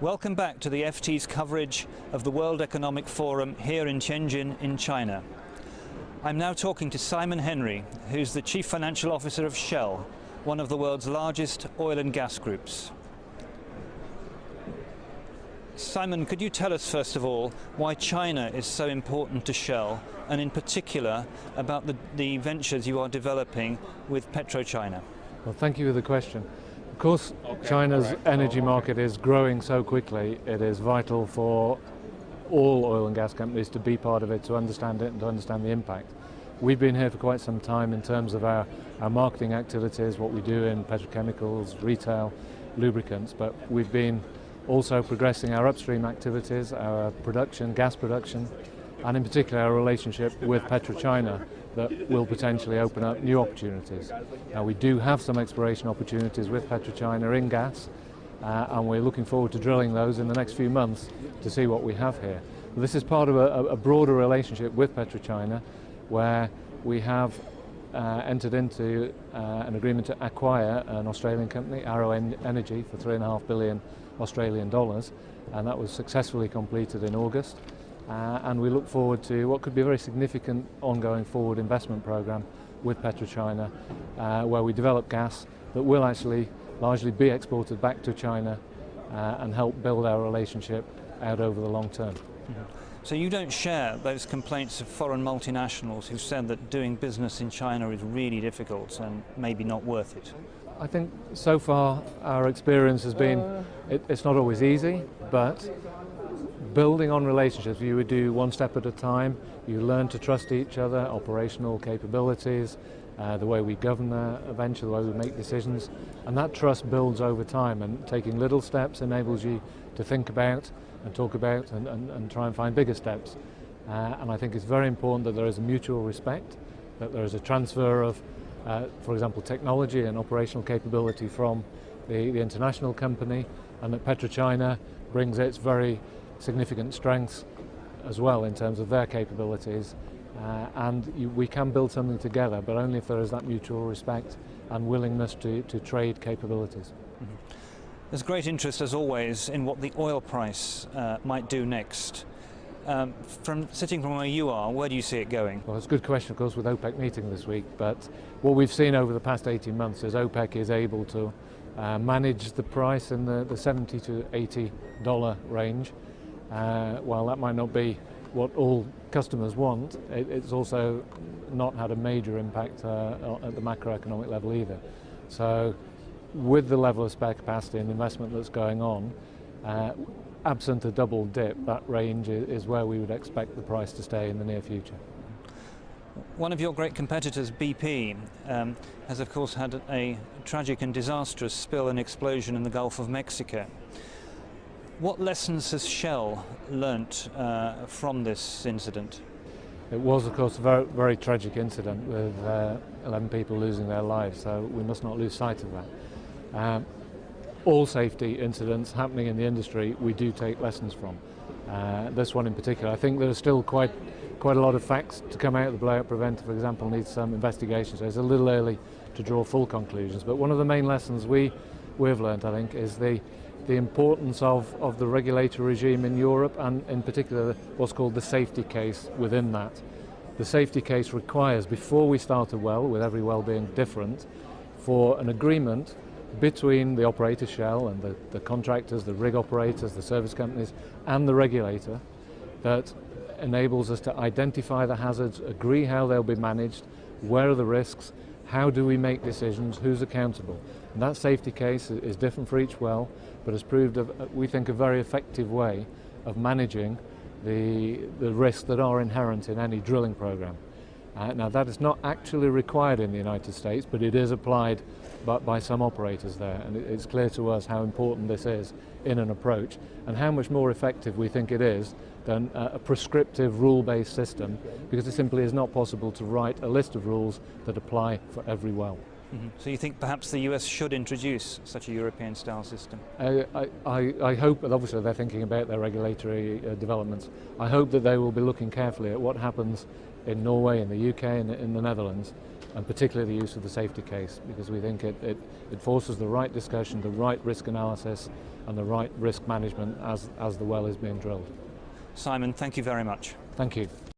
Welcome back to the FT's coverage of the World Economic Forum here in Tianjin in China. I'm now talking to Simon Henry, who's the Chief Financial Officer of Shell, one of the world's largest oil and gas groups. Simon, could you tell us first of all why China is so important to Shell, and in particular about the ventures you are developing with Petro China? Well, thank you for the question. Of course, China's energy market is growing so quickly, it is vital for all oil and gas companies to be part of it, to understand it and to understand the impact. We've been here for quite some time in terms of our marketing activities, what we do in petrochemicals, retail, lubricants, but we've been also progressing our upstream activities, our production, gas production, and in particular our relationship with Petro China that will potentially open up new opportunities. Now, we do have some exploration opportunities with Petro China in gas, and we're looking forward to drilling those in the next few months to see what we have here. This is part of a broader relationship with Petro China, where we have entered into an agreement to acquire an Australian company, Arrow Energy, for $3.5 billion Australian dollars, and that was successfully completed in August. And we look forward to what could be a very significant ongoing forward investment program with Petro China, where we develop gas that will actually largely be exported back to China and help build our relationship out over the long term. Mm-hmm. So you don't share those complaints of foreign multinationals who said that doing business in China is really difficult and maybe not worth it? I think so far our experience has been it's not always easy, but building on relationships, you would do one step at a time. You learn to trust each other, operational capabilities, the way we govern a venture, the way we make decisions, and that trust builds over time, and taking little steps enables you to think about and talk about and try and find bigger steps. And I think it's very important that there is a mutual respect, that there is a transfer of, for example, technology and operational capability from the international company, and that Petro China brings its very significant strengths as well in terms of their capabilities, and we can build something together, but only if there is that mutual respect and willingness to trade capabilities. Mm-hmm. There's great interest, as always, in what the oil price might do next. Sitting from where you are, where do you see it going? Well, it's a good question, of course, with OPEC meeting this week, but what we've seen over the past 18 months is OPEC is able to manage the price in the $70 to $80 range. While that might not be what all customers want, it's also not had a major impact at the macroeconomic level either. So with the level of spare capacity and investment that's going on, absent a double dip, that range is where we would expect the price to stay in the near future. One of your great competitors, BP, has of course had a tragic and disastrous spill and explosion in the Gulf of Mexico. What lessons has Shell learnt from this incident? It was, of course, a very, very tragic incident with 11 people losing their lives, so we must not lose sight of that. All safety incidents happening in the industry we do take lessons from. This one in particular, I think there are still quite a lot of facts to come out. The blowout preventer, for example, needs some investigation, so it's a little early to draw full conclusions. But one of the main lessons we've learned, I think, is the importance of the regulatory regime in Europe, and in particular what's called the safety case within that. The safety case requires, before we start a well, with every well being different, for an agreement between the operator Shell and the contractors, the rig operators, the service companies and the regulator that enables us to identify the hazards, agree how they'll be managed, where are the risks, how do we make decisions, who's accountable. And that safety case is different for each well, but has proved, we think, a very effective way of managing the risks that are inherent in any drilling program. Now, that is not actually required in the United States, but it is applied by some operators there, and it's clear to us how important this is in an approach, and how much more effective we think it is than a prescriptive rule-based system, because it simply is not possible to write a list of rules that apply for every well. So you think perhaps the US should introduce such a European-style system? I hope that obviously they're thinking about their regulatory developments. I hope that they will be looking carefully at what happens in Norway, in the UK and in the Netherlands, and particularly the use of the safety case, because we think it forces the right discussion, the right risk analysis and the right risk management as the well is being drilled. Simon, thank you very much. Thank you.